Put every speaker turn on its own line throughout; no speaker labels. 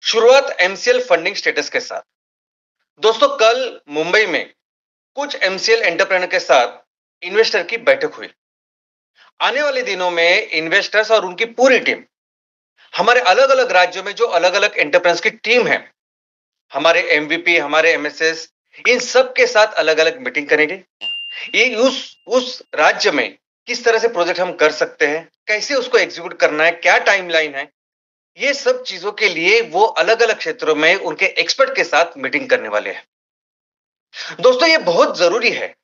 शुरुआत MCL funding status के साथ। दोस्तों, कल मुंबई में कुछ एमसीएल एंटरप्रेन्योर के साथ इन्वेस्टर की बैठक हुई। आने वाले दिनों में इन्वेस्टर्स और उनकी पूरी टीम हमारे अलग-अलग राज्यों में जो अलग-अलग एंटरप्रेन्योर्स की टीम है, हमारे एमवीपी, हमारे एमएसएस, इन सब के साथ अलग-अलग मीटिंग करेंगे। ये उस राज्य में किस तरह से प्रोजेक्ट हम कर सकते हैं, कैसे उसको एग्जीक्यूट करना है, क्या टाइमलाइन है, ये सब चीजों के लिए वो अलग-अलग क्षेत्रों में उनके एक्सपर्ट के साथ मीटिंग करने वाले हैं। दोस्तों, ये बहुत जरूरी है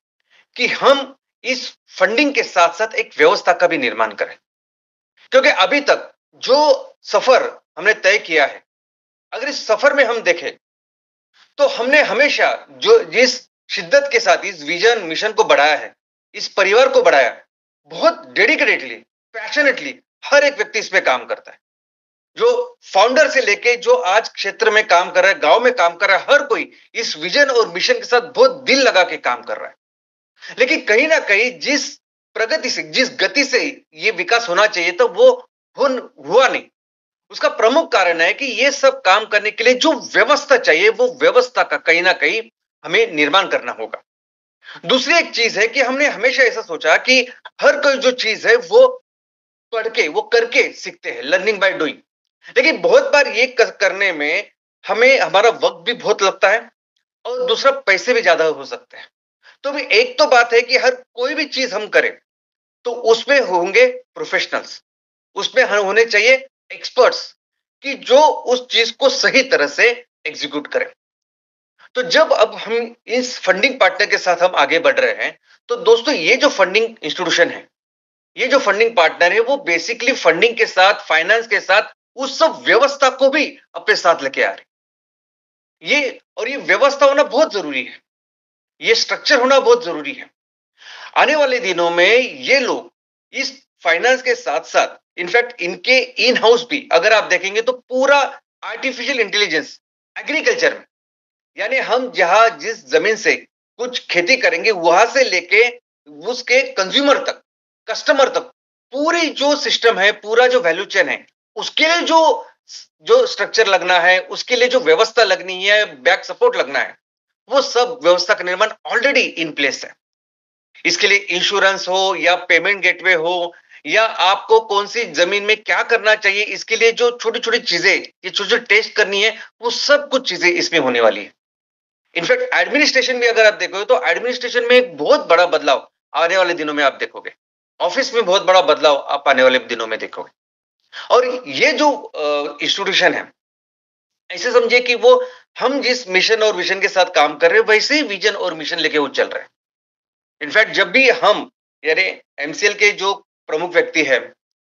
कि हम इस फंडिंग के साथ-साथ एक व्यवस्था का भी निर्माण करें। क्योंकि अभी तक जो सफर हमने तय किया है, अगर इस सफर में हम देखें, तो हमने हमेशा जो जिस शिद्दत के साथ इस विजन, मिशन को बढ़ाया है, इस परिवार को बढ़ाया है, बहुत डेडिकेटेडली, पैशनेटली हर एक व्यक्ति इस पे काम करता है। जो फाउंडर से लेके जो आज क्षेत्र में काम कर रहा है, गांव में काम कर रहा है, हर कोई इस विजन और मिशन के साथ बहुत दिल लगा के काम कर रहा है। लेकिन कहीं ना कहीं जिस प्रगति से, जिस गति से ये विकास होना चाहिए तो वो हुआ नहीं। उसका प्रमुख कारण है कि ये सब काम करने के लिए जो व्यवस्था चाहिए, वो व्यवस्था का कहीं ना कहीं हमें निर्माण करना होगा। दूसरी एक चीज है कि हमने हमेशा ऐसा सोचा कि हर कोई जो चीज है वो पढ़ के, वो करके सीखते हैं, लर्निंग बाय डूइंग। लेकिन बहुत बार ये करने में हमें हमारा वक्त भी बहुत लगता है और दूसरा पैसे भी ज्यादा हो सकते हैं। तो भी एक तो बात है कि हर कोई भी चीज हम करें तो उसमें होंगे प्रोफेशनल्स, उसमें होने चाहिए एक्सपर्ट्स कि जो उस चीज को सही तरह से एग्जीक्यूट करें। तो जब अब हम इस फंडिंग पार्टनर के साथ हम आगे बढ़ रहे हैं, तो दोस्तों ये जो फंडिंग इंस्टीट्यूशन है, ये जो फंडिंग पार्टनर है, वो बेसिकली फंडिंग के साथ, फाइनेंस के साथ उस सब व्यवस्था को भी अपने साथ लेके आ रहे। ये व्यवस्था होना बहुत जरूरी है, ये स्ट्रक्चर होना बहुत जरूरी है। आने वाले दिनों में ये लोग इस फाइनेंस के साथ साथ, इनफैक्ट इनके इन हाउस भी अगर आप देखेंगे तो पूरा आर्टिफिशियल इंटेलिजेंस एग्रीकल्चर में, यानी हम जहां जिस जमीन से कुछ खेती करेंगे वहां से लेके उसके कंज्यूमर तक, कस्टमर तक, पूरी जो सिस्टम है, पूरा जो वैल्यू चेन है, उसके लिए जो जो स्ट्रक्चर लगना है, उसके लिए जो व्यवस्था लगनी है, बैक सपोर्ट लगना है, वो सब व्यवस्था का निर्माण ऑलरेडी इन प्लेस है। इसके लिए इंश्योरेंस हो या पेमेंट गेटवे हो या आपको कौन सी जमीन में क्या करना चाहिए, इसके लिए जो छोटी छोटी चीजें, ये छोटी छोटी टेस्ट करनी है, वो सब कुछ चीजें इसमें होने वाली है। इनफैक्ट एडमिनिस्ट्रेशन भी अगर आप देखोगे तो एडमिनिस्ट्रेशन में एक बहुत बड़ा बदलाव आने वाले दिनों में आप देखोगे। ऑफिस में बहुत बड़ा बदलाव आप आने वाले दिनों में देखोगे। और ये जो इंस्टीट्यूशन है, ऐसे समझिए कि वो हम जिस मिशन और विजन के साथ काम कर रहे हैं, वैसे ही विजन और मिशन लेके वो चल रहे हैं। इनफैक्ट जब भी हम, यानी एमसीएल के जो प्रमुख व्यक्ति है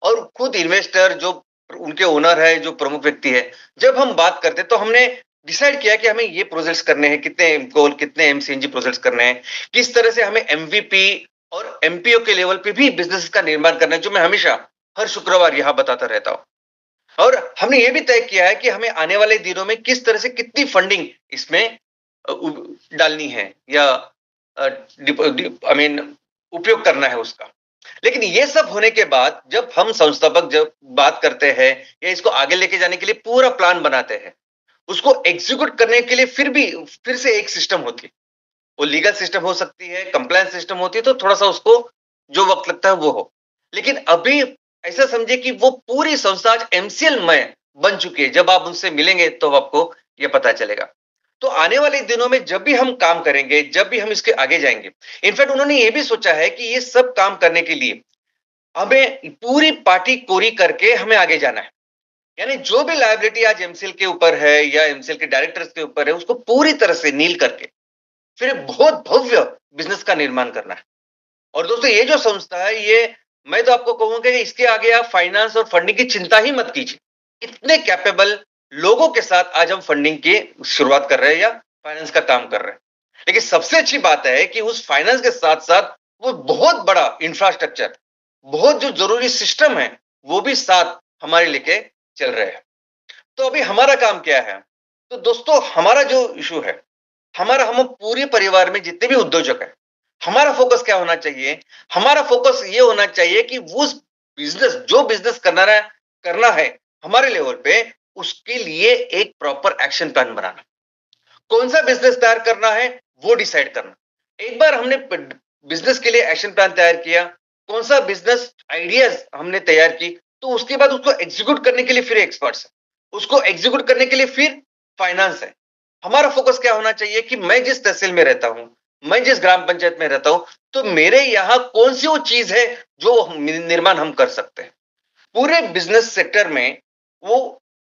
और खुद इन्वेस्टर जो उनके ओनर है, जो प्रमुख व्यक्ति है, जब हम बात करते हैं तो हमने डिसाइड किया कि हमें ये प्रोजेक्ट्स करने हैं, कितने गोल, कितने एमसीएनजी प्रोजेक्ट्स करने हैं, किस तरह से हमें एमवीपी और एमपीओ के लेवल पे भी बिजनेस का निर्माण करना है, जो मैं हमेशा हर शुक्रवार यहां बताता रहता हूं। और हमने ये भी तय किया है कि हमें आने वाले दिनों में किस तरह से कितनी फंडिंग इसमें डालनी है या आई मीन उपयोग करना है उसका। लेकिन ये सब होने के बाद जब हम संस्थापक जब बात करते हैं या इसको आगे लेके जाने के लिए पूरा प्लान बनाते हैं, उसको एग्जीक्यूट करने के लिए फिर से एक सिस्टम होती है। वो लीगल सिस्टम हो सकती है, कंप्लायंस सिस्टम होती है, तो थोड़ा सा उसको जो वक्त लगता है वो हो। लेकिन अभी ऐसा समझिए कि वो पूरी संस्था आज एमसीएल में बन चुकी है। जब आप उनसे मिलेंगे तो आपको ये पता चलेगा। तो आने वाले दिनों में जब भी हम काम करेंगे, जब भी हम इसके आगे जाएंगे, इनफैक्ट उन्होंने ये भी सोचा है कि ये सब काम करने के लिए हमें पूरी पार्टी कोरी करके हमें आगे जाना है। यानी जो भी लायबिलिटी आज एमसीएल के ऊपर है या एमसीएल के डायरेक्टर्स के ऊपर है, उसको पूरी तरह से नील करके फिर एक बहुत भव्य बिजनेस का निर्माण करना है। और दोस्तों, ये जो संस्था है, ये मैं तो आपको कहूंगा कि इसके आगे आप फाइनेंस और फंडिंग की चिंता ही मत कीजिए। इतने कैपेबल लोगों के साथ आज हम फंडिंग की शुरुआत कर रहे हैं या फाइनेंस का काम कर रहे हैं। लेकिन सबसे अच्छी बात है कि उस फाइनेंस के साथ साथ वो बहुत बड़ा इंफ्रास्ट्रक्चर, बहुत जो जरूरी सिस्टम है, वो भी साथ हमारे लेके चल रहे हैं। तो अभी हमारा काम क्या है? तो दोस्तों, हमारा जो इशू है, हम पूरे परिवार में जितने भी उद्योजक हैं, हमारा फोकस क्या होना चाहिए? हमारा फोकस ये होना चाहिए कि वो जो बिजनेस करना है हमारे लेवल पे, उसके लिए एक प्रॉपर एक्शन प्लान बनाना। कौन सा बिजनेस तैयार करना है वो डिसाइड करना। एक बार हमने बिजनेस के लिए एक्शन प्लान तैयार किया, कौन सा बिजनेस आइडियाज हमने तैयार की, तो उसके बाद उसको एग्जीक्यूट करने के लिए फिर एक्सपर्ट्स है, उसको एग्जीक्यूट करने के लिए फिर फाइनेंस है। हमारा फोकस क्या होना चाहिए कि मैं जिस तहसील में रहता हूं, मैं जिस ग्राम पंचायत में रहता हूं, तो मेरे यहाँ कौन सी वो चीज है जो निर्माण हम कर सकते हैं। पूरे बिजनेस सेक्टर में वो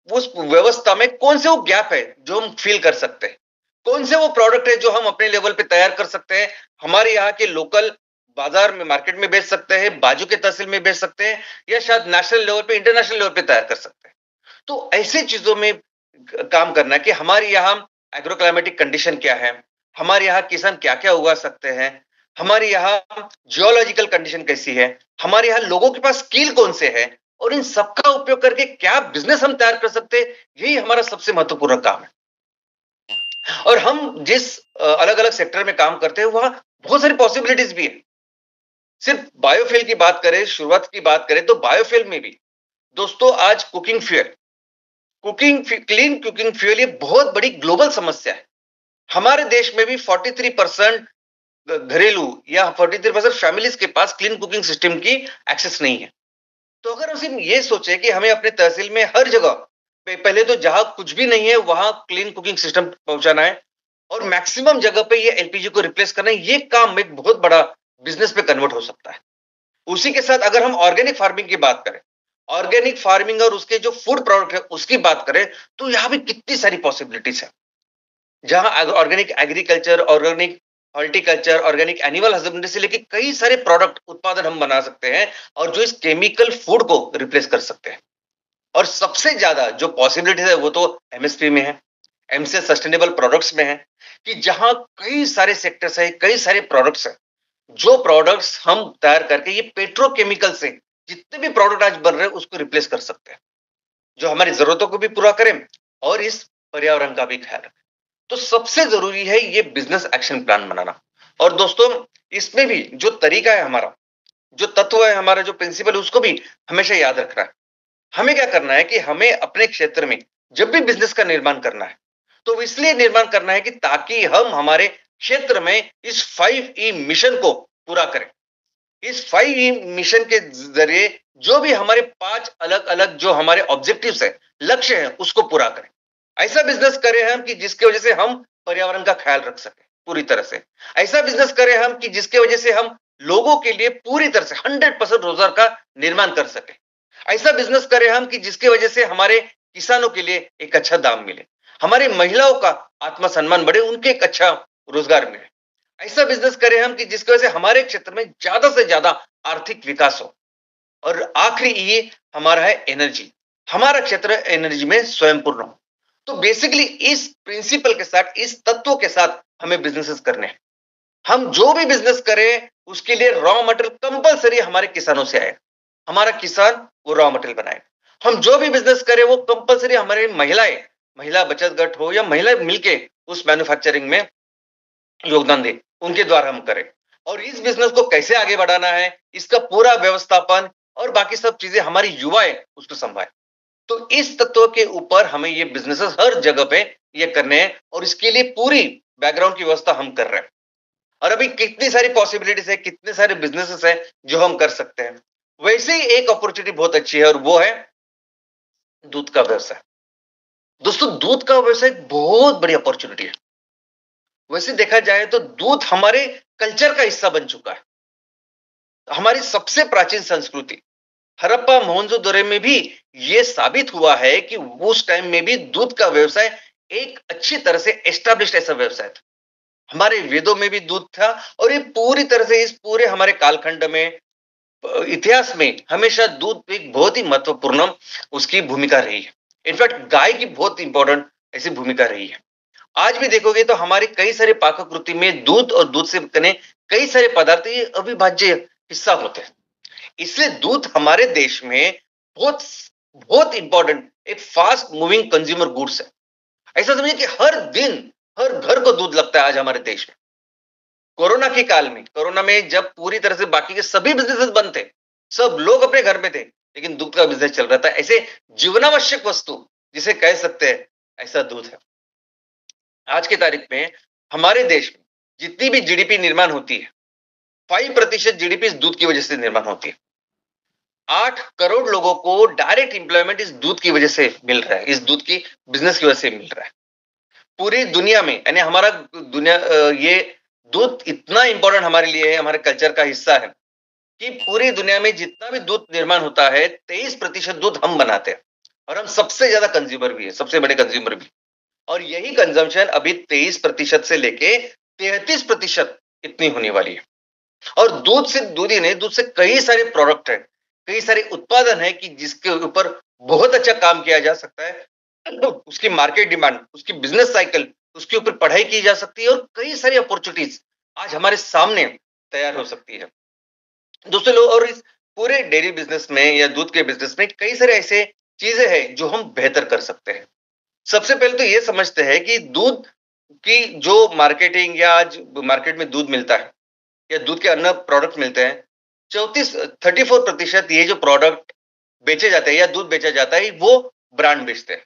उस व्यवस्था में कौन से वो गैप है जो हम फील कर सकते हैं, कौन से वो प्रोडक्ट है जो हम अपने लेवल पे तैयार कर सकते हैं, हमारे यहाँ के लोकल बाजार में मार्केट में बेच सकते हैं, बाजू के तहसील में बेच सकते हैं, या शायद नेशनल लेवल पे इंटरनेशनल लेवल पे तैयार कर सकते हैं। तो ऐसी चीजों में काम करना है कि हमारे यहाँ एग्रोक्लाइमेटिक कंडीशन क्या है, हमारे यहाँ किसान क्या क्या उगा सकते हैं, हमारे यहाँ जियोलॉजिकल कंडीशन कैसी है, हमारे यहाँ लोगों के पास स्किल कौन से है, और इन सबका उपयोग करके क्या बिजनेस हम तैयार कर सकते हैं, यही हमारा सबसे महत्वपूर्ण काम है। और हम जिस अलग अलग सेक्टर में काम करते हैं वहां बहुत सारी पॉसिबिलिटीज भी है। सिर्फ बायोफ्यूल की बात करें, शुरुआत की बात करें, तो बायोफ्यूल में भी दोस्तों आज cooking fuel, clean cooking fuel ये बहुत बड़ी ग्लोबल समस्या है। हमारे देश में भी 43% घरेलू या 43% फैमिलीज के पास क्लीन कुकिंग सिस्टम की एक्सेस नहीं है। तो अगर हम ये सोचे कि हमें अपने तहसील में हर जगह पहले तो जहां कुछ भी नहीं है वहां क्लीन कुकिंग सिस्टम पहुंचाना है, और मैक्सिमम जगह पे ये एलपीजी को रिप्लेस करना है, ये काम एक बहुत बड़ा बिजनेस पे कन्वर्ट हो सकता है। उसी के साथ अगर हम ऑर्गेनिक फार्मिंग की बात करें, ऑर्गेनिक फार्मिंग और उसके जो फूड प्रोडक्ट है उसकी बात करें, तो यहाँ भी कितनी सारी पॉसिबिलिटीज है। जहां organic agriculture, organic horticulture, organic animal husbandry से लेके कई सारे प्रोडक्ट उत्पादन हम बना सकते हैं, और जो इस केमिकल फूड को रिप्लेस कर सकते हैं। और सबसे ज्यादा जो पॉसिबिलिटीज है वो तो एमएसपी में है, एमसे सस्टेनेबल प्रोडक्ट्स में है, कि जहां कई सारे सेक्टर्स है, कई सारे प्रोडक्ट्स है, जो प्रोडक्ट्स हम तैयार करके ये पेट्रोकेमिकल से जितने भी प्रोडक्ट आज बन रहे हैं उसको रिप्लेस कर सकते हैं, जो हमारी जरूरतों को भी पूरा करें और इस पर्यावरण का भी ख्याल रखें। तो सबसे जरूरी है ये बिजनेस एक्शन प्लान बनाना। और दोस्तों इसमें भी जो तरीका है हमारा, जो तत्व है हमारा, जो प्रिंसिपल है, उसको भी हमेशा याद रखना है। हमें क्या करना है कि हमें अपने क्षेत्र में जब भी बिजनेस का निर्माण करना है तो इसलिए निर्माण करना है कि ताकि हम हमारे क्षेत्र में इस 5E मिशन को पूरा करें। इस 5E मिशन के जरिए जो भी हमारे 5 अलग अलग जो हमारे ऑब्जेक्टिव्स है, लक्ष्य है, उसको पूरा करें। ऐसा बिजनेस करें हम कि जिसकी वजह से हम पर्यावरण का ख्याल रख सके पूरी तरह से। ऐसा बिजनेस करें हम कि जिसकी वजह से हम लोगों के लिए पूरी तरह से 100% रोजगार का निर्माण कर सके। ऐसा बिजनेस करें हम कि जिसकी वजह से हमारे किसानों के लिए एक अच्छा दाम मिले, हमारी महिलाओं का आत्मसम्मान बढ़े, उनके एक अच्छा रोजगार मिले। ऐसा बिजनेस करें हम कि जिसकी वजह से हमारे क्षेत्र में ज्यादा से ज्यादा आर्थिक विकास हो। और आखिरी ये हमारा है एनर्जी, हमारा क्षेत्र एनर्जी में स्वयं पूर्ण हो। तो बेसिकली इस प्रिंसिपल के साथ, इस तत्वों के साथ हमें बिजनेसेस करने हैं। हम जो भी बिजनेस करें उसके लिए रॉ मटेरियल कंपलसरी हमारे किसानों से आएगा, हमारा किसान वो रॉ मटेरियल बनाएगा। हम जो भी बिजनेस करें वो कंपलसरी हमारे महिलाएं, महिला बचत गट हो या महिला मिलके उस मैन्युफैक्चरिंग में योगदान दे, उनके द्वारा हम करें। और इस बिजनेस को कैसे आगे बढ़ाना है, इसका पूरा व्यवस्थापन और बाकी सब चीजें हमारी युवाएं उसको संभाले। तो इस तत्व के ऊपर हमें ये बिजनेसेस हर जगह पे ये करने हैं, और इसके लिए पूरी बैकग्राउंड की व्यवस्था हम कर रहे हैं। और अभी कितनी सारी पॉसिबिलिटीज है, कितने सारे बिजनेसेस है जो हम कर सकते हैं। वैसे ही एक अपॉर्चुनिटी बहुत अच्छी है और वो है दूध का व्यवसाय। दोस्तों दूध का व्यवसाय बहुत बड़ी अपॉर्चुनिटी है। वैसे देखा जाए तो दूध हमारे कल्चर का हिस्सा बन चुका है। हमारी सबसे प्राचीन संस्कृति हड़प्पा मोहनजोदड़ो में भी ये साबित हुआ है कि उस टाइम में भी दूध का व्यवसाय एक अच्छी तरह से एस्टैब्लिश्ड ऐसा व्यवसाय था। हमारे वेदों में भी दूध था, और ये पूरी तरह से इस पूरे हमारे कालखंड में, इतिहास में हमेशा दूध एक बहुत ही महत्वपूर्ण उसकी भूमिका रही है। इनफैक्ट गाय की बहुत इंपॉर्टेंट ऐसी भूमिका रही है। आज भी देखोगे तो हमारे कई सारे पाककृति में दूध और दूध से बने कई सारे पदार्थ ये अविभाज्य हिस्सा होते हैं। इसलिए दूध हमारे देश में बहुत बहुत इंपॉर्टेंट एक फास्ट मूविंग कंज्यूमर गुड्स है। ऐसा समझिए कि हर दिन हर घर को दूध लगता है आज हमारे देश में। कोरोना के काल में, कोरोना में जब पूरी तरह से बाकी के सभी बिजनेसेस बंद थे, सब लोग अपने घर में थे, लेकिन दूध का बिजनेस चल रहा था। ऐसे जीवनावश्यक वस्तु जिसे कह सकते हैं ऐसा दूध है। आज की तारीख में हमारे देश में जितनी भी जीडीपी निर्माण होती है, 5% जीडीपी इस दूध की वजह से निर्माण होती है। 8 करोड़ लोगों को डायरेक्ट एम्प्लॉयमेंट इस दूध की वजह से मिल रहा है, इस दूध की बिजनेस की वजह से मिल रहा है। पूरी दुनिया में यानी हमारा ये दूध इतना इंपॉर्टेंट हमारे लिए है, हमारे कल्चर का हिस्सा है कि पूरी दुनिया में जितना भी दूध निर्माण होता है 23% दूध हम बनाते हैं और हम सबसे ज्यादा कंज्यूमर भी है, सबसे बड़े कंज्यूमर भी। और यही कंजम्पशन अभी 23% से लेके 33% इतनी होने वाली है। और दूध सिर्फ दूध ही नहीं, दूध से कई सारे प्रोडक्ट है, कई सारे उत्पादन है कि जिसके ऊपर बहुत अच्छा काम किया जा सकता है। उसकी मार्केट डिमांड, उसकी बिजनेस साइकिल, उसके ऊपर पढ़ाई की जा सकती है और कई सारी अपॉर्चुनिटीज आज हमारे सामने तैयार हो सकती है। दूसरे लोग और इस पूरे डेयरी बिजनेस में या दूध के बिजनेस में कई सारे ऐसे चीजें हैं जो हम बेहतर कर सकते हैं। सबसे पहले तो ये समझते हैं कि दूध की जो मार्केटिंग या आज मार्केट में दूध मिलता है या दूध के अन्य प्रोडक्ट मिलते हैं, 34% ये जो प्रोडक्ट बेचे जाते हैं या दूध बेचा जाता है वो ब्रांड बेचते हैं।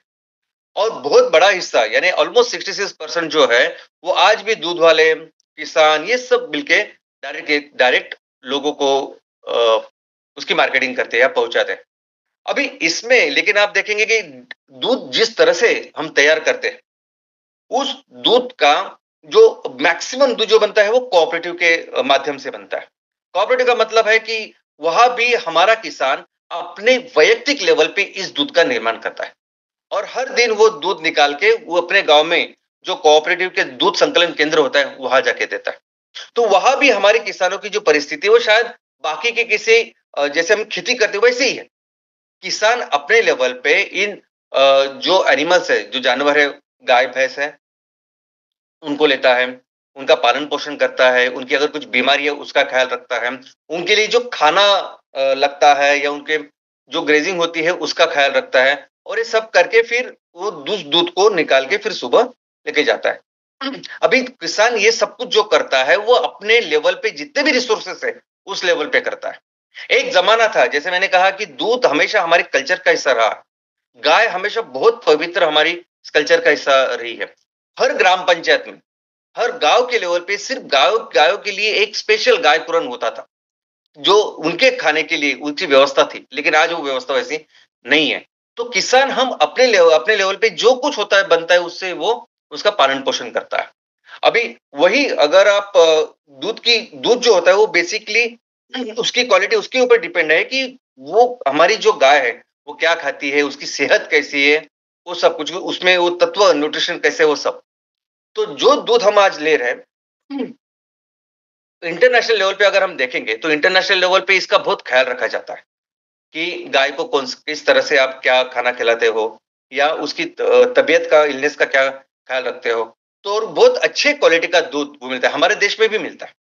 और बहुत बड़ा हिस्सा यानी ऑलमोस्ट 66% जो है वो आज भी दूध वाले, किसान, ये सब मिलके डायरेक्ट डायरेक्ट लोगों को अ, उसकी मार्केटिंग करते हैं या पहुंचाते हैं। अभी इसमें लेकिन आप देखेंगे कि दूध जिस तरह से हम तैयार करते हैं, उस दूध का जो मैक्सिमम दूध जो बनता है वो कोऑपरेटिव के माध्यम से बनता है। कोऑपरेटिव का मतलब है कि वहां भी हमारा किसान अपने वैयक्तिक लेवल पे इस दूध का निर्माण करता है और हर दिन वो दूध निकाल के वो अपने गांव में जो कोऑपरेटिव के दूध संकलन केंद्र होता है वहां जाके देता है। तो वहां भी हमारे किसानों की जो परिस्थिति है वो शायद बाकी के किसी जैसे हम खेती करते हैं वैसे ही है। किसान अपने लेवल पे इन जो एनिमल्स है, जो जानवर है, गाय भैंस है, उनको लेता है, उनका पालन पोषण करता है, उनकी अगर कुछ बीमारी है उसका ख्याल रखता है, उनके लिए जो खाना लगता है या उनके जो ग्रेजिंग होती है उसका ख्याल रखता है और ये सब करके फिर वो दूध दूध को निकाल के फिर सुबह लेके जाता है। अभी किसान ये सब कुछ जो करता है वो अपने लेवल पे जितने भी रिसोर्सेस है उस लेवल पे करता है। एक जमाना था जैसे मैंने कहा कि दूध हमेशा हमारे कल्चर का हिस्सा रहा, गाय हमेशा बहुत पवित्र हमारी कल्चर का हिस्सा रही है। हर ग्राम पंचायत में, हर गांव के लेवल पे सिर्फ गायों गायों के लिए एक स्पेशल गाय कुरन होता था जो उनके खाने के लिए उनकी व्यवस्था थी, लेकिन आज वो व्यवस्था वैसी नहीं है। तो किसान हम अपने लेवल पे जो कुछ होता है बनता है उससे वो उसका पालन पोषण करता है। अभी वही अगर आप दूध जो होता है वो बेसिकली उसकी क्वालिटी उसके ऊपर डिपेंड है कि वो हमारी जो गाय है वो क्या खाती है, उसकी सेहत कैसी है, वो सब कुछ उसमें वो तत्व न्यूट्रिशन कैसे, वो सब। तो जो दूध हम आज ले रहे हैं इंटरनेशनल लेवल पे अगर हम देखेंगे तो इंटरनेशनल लेवल पे इसका बहुत ख्याल रखा जाता है कि गाय को कौन किस तरह से आप क्या खाना खिलाते हो या उसकी तबीयत का, इलनेस का क्या ख्याल रखते हो। तो और बहुत अच्छे क्वालिटी का दूध वो मिलता है, हमारे देश में भी मिलता है।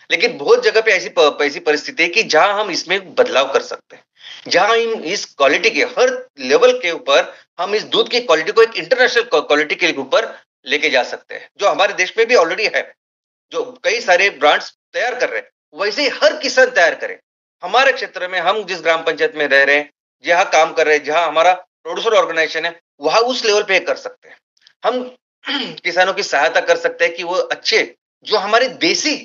लेकिन बहुत जगह पे ऐसी परिस्थिति है कि जहां हम इसमें बदलाव कर सकते हैं, जहां इन इस क्वालिटी के हर लेवल के ऊपर हम इस दूध की क्वालिटी को एक इंटरनेशनल क्वालिटी के ऊपर लेके जा सकते हैं, जो हमारे देश में भी ऑलरेडी है, जो कई सारे ब्रांड्स तैयार कर रहे हैं वैसे ही हर किसान तैयार करे। हमारे क्षेत्र में हम जिस ग्राम पंचायत में रह रहे हैं, जहाँ काम कर रहे हैं, जहाँ हमारा प्रोड्यूसर ऑर्गेनाइजेशन है, वहां उस लेवल पे कर सकते हैं हम। किसानों की सहायता कर सकते हैं कि वो अच्छे जो हमारे देसी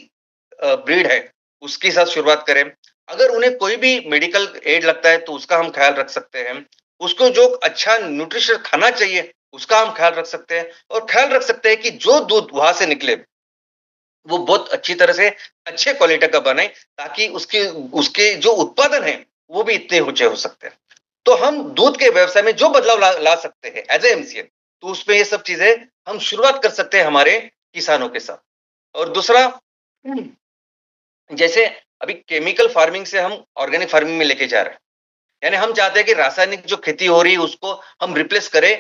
ब्रीड है उसके साथ शुरुआत करें। अगर उन्हें कोई भी मेडिकल एड लगता है तो उसका हम ख्याल रख सकते हैं। उसको जो अच्छा न्यूट्रिशन खाना चाहिए उसका हम ख्याल रख सकते हैं और ख्याल रख सकते हैं कि जो दूध वहां से निकले वो बहुत अच्छी तरह से अच्छे क्वालिटी का बने, ताकि उसके उसके जो उत्पादन है वो भी इतने ऊंचे हो सकते हैं। तो हम दूध के व्यवसाय में जो बदलाव ला सकते हैं एज ए एमसीएन, तो उसमें ये सब चीजें हम शुरुआत कर सकते हैं हमारे किसानों के साथ। और दूसरा, जैसे अभी केमिकल फार्मिंग से हम ऑर्गेनिक फार्मिंग में लेके जा रहे हैं, यानी हम चाहते हैं कि रासायनिक जो खेती हो रही है उसको हम रिप्लेस करें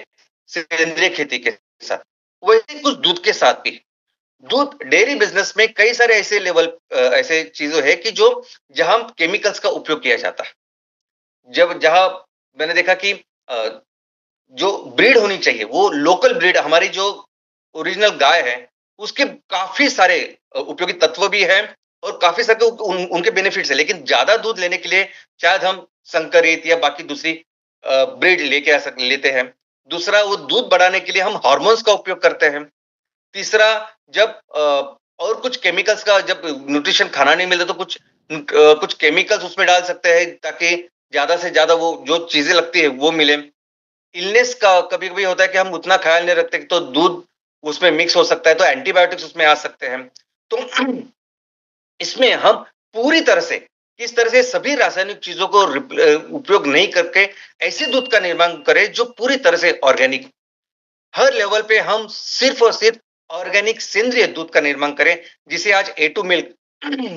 सेंद्रीय खेती के साथ। वैसे कुछ दूध के साथ भी, दूध डेयरी बिजनेस में कई सारे ऐसे लेवल ऐसे चीजें हैं कि जो जहां केमिकल्स का उपयोग किया जाता है। जब जहां मैंने देखा कि जो ब्रीड होनी चाहिए वो लोकल ब्रीड, हमारी जो ओरिजिनल गाय है उसके काफी सारे उपयोगी तत्व भी हैं और काफी सारे उनके बेनिफिट्स है। लेकिन ज्यादा दूध लेने के लिए शायद हम संकरित या बाकी दूसरी ब्रीड लेते हैं दूसरा वो दूध बढ़ाने के लिए हम हार्मोन्स का उपयोग करते हैं। तीसरा जब और कुछ केमिकल्स का जब न्यूट्रिशन खाना नहीं मिले तो कुछ केमिकल्स उसमें डाल सकते हैं ताकि ज़्यादा से ज़्यादा वो जो चीज़ें लगती है वो मिले। इलनेस का कभी-कभी होता है कि हम उतना ख़्याल नहीं रखते कि तो दूध उसमें मिक्स हो सकता है, तो एंटीबायोटिक्स उसमें आ सकते हैं। तो इसमें हम पूरी तरह से किस तरह से सभी रासायनिक चीज़ों को उपयोग नहीं करके ऐसे दूध का निर्माण करें जो पूरी तरह से ऑर्गेनिक, हर लेवल पे हम सिर्फ़ और सिर्फ़ ऑर्गेनिक सेंद्रीय दूध का निर्माण करें, जिसे आज ए टू मिल्क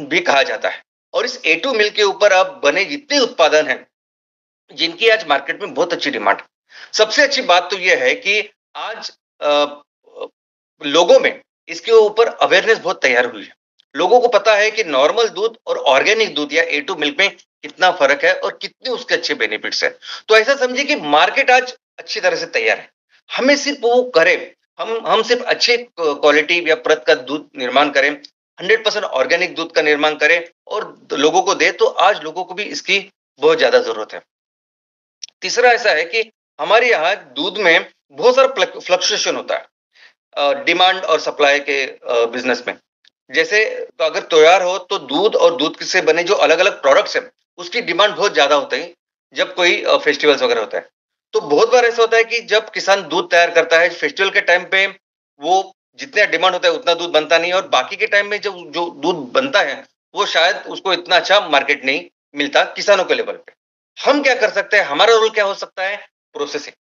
भी कहा जाता है। और इस ए टू मिल्क के ऊपर अब बने जितने उत्पादन हैं, जिनकी आज मार्केट में बहुत अच्छी डिमांड है। सबसे अच्छी बात तो ये है कि आज अ, अ, लोगों में इसके ऊपर अवेयरनेस बहुत तैयार हुई है। लोगों को पता है कि नॉर्मल दूध और ऑर्गेनिक दूध या ए टू मिल्क में कितना फ़र्क है और कितने उसके अच्छे बेनिफिट्स हैं। तो ऐसा समझिए कि मार्केट आज अच्छी तरह से तैयार है। हमें सिर्फ़ वो करें, हम सिर्फ़ अच्छे क्वालिटी या प्रद का दूध निर्माण करें, 100% ऑर्गेनिक दूध का निर्माण करें और लोगों को दें, तो आज लोगों को भी इसकी बहुत ज़्यादा ज़रूरत है। तीसरा ऐसा है कि हमारे यहाँ दूध में बहुत सारा फ्लक्चुएशन होता है डिमांड और सप्लाई के बिजनेस में। जैसे तो अगर त्योहार हो तो दूध और दूध से बने जो अलग-अलग प्रोडक्ट्स हैं, उसकी डिमांड बहुत ज़्यादा होता है जब कोई फेस्टिवल्स वगैरह होता है। तो बहुत बार ऐसा होता है कि जब किसान दूध तैयार करता है फेस्टिवल के टाइम पे वो जितना डिमांड होता है उतना दूध बनता नहीं है और बाकी के टाइम में जब जो दूध बनता है, वो शायद उसको इतना अच्छा मार्केट नहीं मिलता किसानों के लेवल पे। हम क्या कर सकते हैं? हमारा रोल क्या हो सकता है? प्रोसेसिंग।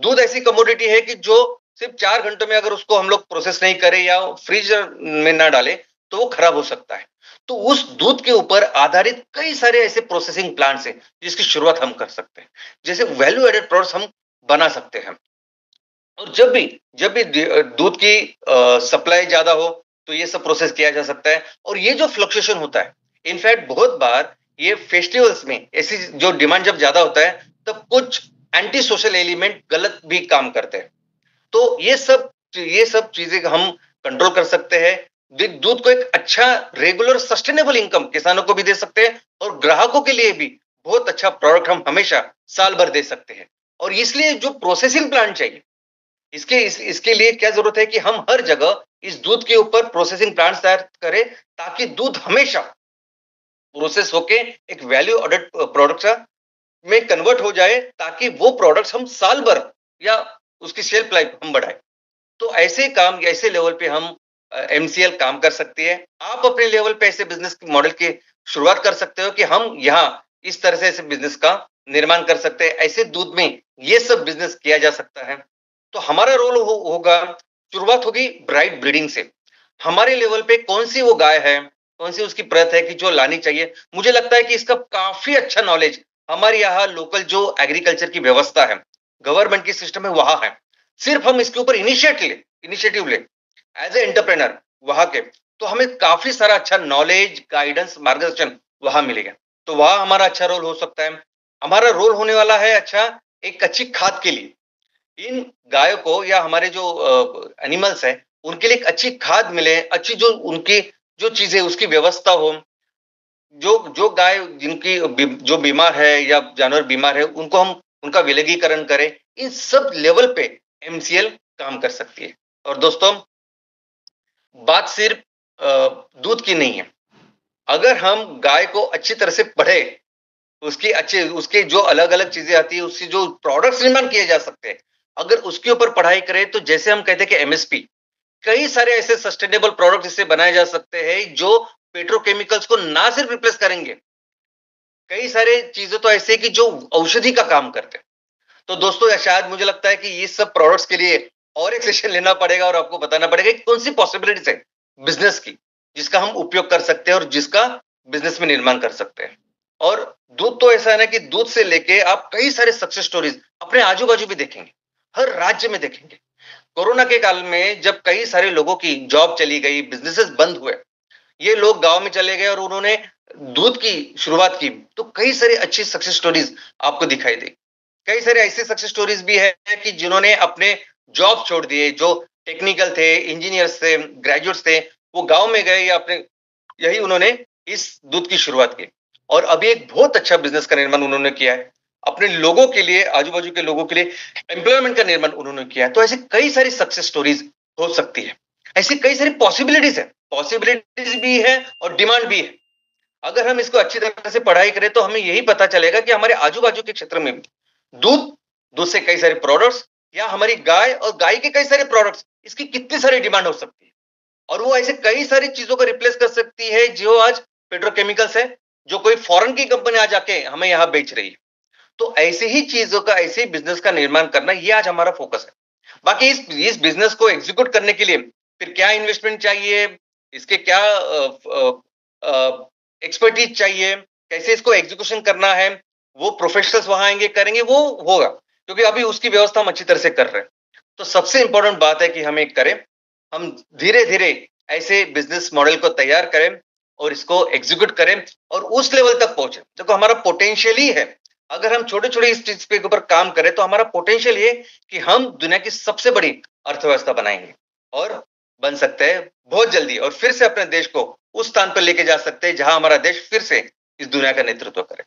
दूध ऐसी कमोडिटी है कि जो सिर्फ 4 घंटों में अगर उसको हम लोग प्रोसेस नहीं करें या फ्रीज़र में ना डालें, तो वो खराब हो सकता है। तो उस दूध के ऊपर आधारित कई सारे ऐसे प्रोसेसिंग प्लांट्स हैं, जिसकी शुरुआत हम कर सकते हैं। जैसे वैल्यू एडेड प्रोडक्ट्स हम बना सकते हैं। और जब भी दूध की सप्लाई ज़्यादा हो, तो ये सब प्रोसेस किया जा सकता है और ये जो फ्लक्चुएशन होता है, इनफैक्ट बहुत बार ये फेस्टिवल्स में ऐसी जो डिमांड जब ज़्यादा होता है, तब कुछ एंटी सोशल एलिमेंट गलत भी काम करते हैं। तो ये सब चीज़ें हम कंट्रोल कर सकते हैं। दूध को एक अच्छा रेगुलर सस्टेनेबल इनकम किसानों को भी दे सकते हैं और ग्राहकों के लिए भी बहुत अच्छा प्रोडक्ट हम हमेशा साल भर दे सकते हैं। और इसलिए जो प्रोसेसिंग प्लांट चाहिए इसके लिए क्या जरूरत है कि हम हर जगह इस दूध के ऊपर प्रोसेसिंग प्लांट्स तैयार करें ताकि दूध हमेशा प्रोसेस होके एक वैल्यू एडेड प्रोडक्ट में कन्वर्ट हो जाए ताकि वो प्रोडक्ट्स हम साल भर या उसकी शेल्फ लाइफ हम बढ़ाएं। तो ऐसे काम या ऐसे लेवल पे हम एमसीएल काम कर सकती है। आप अपने लेवल पे ऐसे बिजनेस मॉडल की शुरुआत कर सकते हो कि हम यहाँ इस तरह से ऐसे बिजनेस का निर्माण कर सकते हैं। ऐसे दूध में ये सब बिजनेस किया जा सकता है। तो हमारा रोल होगा, शुरुआत होगी ब्राइट ब्रीडिंग से। हमारे लेवल पे कौन सी वो गाय है, कौन सी उसकी प्रत है कि जो लानी चाहिए। मुझे लगता है कि इसका काफी अच्छा नॉलेज हमारे यहाँ लोकल जो एग्रीकल्चर की व्यवस्था है, गवर्नमेंट की सिस्टम है वहां है। सिर्फ हम इसके ऊपर इनिशिएटिव ले एज ए एंटरप्रेनर वहां के, तो हमें काफी सारा अच्छा नॉलेज, गाइडेंस, मार्गदर्शन वहां मिलेगा। तो वहां हमारा अच्छा रोल हो सकता है। हमारा रोल होने वाला है अच्छा एक अच्छी खाद के लिए। इन गायों को या हमारे जो एनिमल्स हैं, उनके लिए एक अच्छी खाद मिले, अच्छी जो उनकी जो चीज़ें उसकी व्यवस्था हो। जो जो गाय जिनकी जो बीमार है या जानवर बीमार है, उनको हम उनका विलगीकरण करें। इन सब लेवल पे एमसीएल काम कर सकती है। और दोस्तों, बात सिर्फ दूध की नहीं है। अगर हम गाय को अच्छी तरह से पढ़े, उसके जो अलग-अलग चीज़ें आती है, उससे जो प्रोडक्ट्स निर्माण किए जा सकते हैं, अगर उसके ऊपर पढ़ाई करें, तो जैसे हम कहते हैं कि एमएसपी, कई सारे ऐसे सस्टेनेबल प्रोडक्ट इससे बनाए जा सकते हैं, जो पेट्रोकेमिकल्स को ना सिर्फ रिप्लेस करेंगे, कई सारे चीज़ें तो ऐसे हैं कि जो औषधि का काम करते हैं। तो दोस्तों, शायद मुझे लगता है कि ये सब प्रोडक्ट्स के लिए और एक सेशन लेना पड़ेगा और आपको बताना पड़ेगा कि कौन-सी पॉसिबिलिटीज़ है बिज़नेस की, जिसका हम उपयोग कर सकते हैं और जिसका बिज़नेस में निर्माण कर सकते हैं। और दूध तो ऐसा है ना कि दूध से लेके आप कई सारे सक्सेस स्टोरीज़ अपने आजू-बाजू भी देखेंगे, हर राज्य में देखेंगे। कोरोना के काल में जब कई सारे लोगों की जॉब चली गई, बिज़नेसेस बंद हुए, ये लोग गाँव में चले गए और उन्होंने दूध की शुरुआत की, तो कई सारी अच्छी सक्सेस स्टोरीज़ आपको दिखाई देगी। कई सारे ऐसे सक्सेस स्टोरीज भी है कि जिन्होंने अपने जॉब छोड़ दिए, जो टेक्निकल थे, इंजीनियर्स थे, ग्रेजुएट्स थे, वो गांव में गए या अपने यही उन्होंने इस दूध की शुरुआत की और अभी एक बहुत अच्छा बिजनेस का निर्माण उन्होंने किया है। अपने लोगों के लिए, आजू-बाजू के लोगों के लिए एम्प्लॉयमेंट का निर्माण उन्होंने किया है। तो ऐसे कई सारी सक्सेस स्टोरीज़ हो सकती है। ऐसी कई सारी पॉसिबिलिटीज़ है। पॉसिबिलिटीज़ भी है और डिमांड भी है। अगर हम इसको अच्छी तरह से पढ़ाई करें तो हमें यही पता चलेगा कि हमारे आजू-बाजू के क्षेत्र में भी दूध, दूध से कई सारे प्रोडक्ट्स या हमारी गाय और गाय के कई सारे प्रोडक्ट्स, इसकी कितनी सारी डिमांड हो सकती है। और वो ऐसे कई सारी चीज़ों को रिप्लेस कर सकती है जो आज पेट्रोकेमिकल्स है, जो कोई फॉरेन की कंपनी आज आके हमें यहाँ बेच रही है। तो ऐसी ही चीज़ों का, ऐसे ही बिज़नेस का निर्माण करना ये आज हमारा फ़ोकस है। बाकी इस बिज़नेस को एग्ज़ीक्यूट करने के लिए फिर क्या इन्वेस्टमेंट चाहिए, इसके क्या एक्सपर्टीज़ चाहिए, कैसे इसको एग्ज़ीक्यूशन करना है, वो प्रोफ़ेशनल्स वहाँ आएँगे, करेंगे, वो होगा। क्योंकि अभी उसकी व्यवस्था हम अच्छी तरह से कर रहे हैं। तो सबसे इम्पोर्टेंट बात है कि हम एक करें, हम धीरे-धीरे ऐसे बिज़नेस मॉडल को तैयार करें और इसको एग्ज़ीक्यूट करें और उस लेवल तक पहुँचे। देखो हमारा पोटेंशियल ही है। अगर हम छोटे-छोटे इस चीज़ के ऊपर काम करें तो हमारा पोटेंशियल ये है कि हम दुनिया की सबसे बड़ी अर्थव्यवस्था बनाएँगे और बन सकते हैं बहुत जल्दी और फिर से अपने देश को उस स्थान पर लेके जा सकते हैं जहाँ हमारा देश फिर से इस दुनिया का नेतृत्व करे।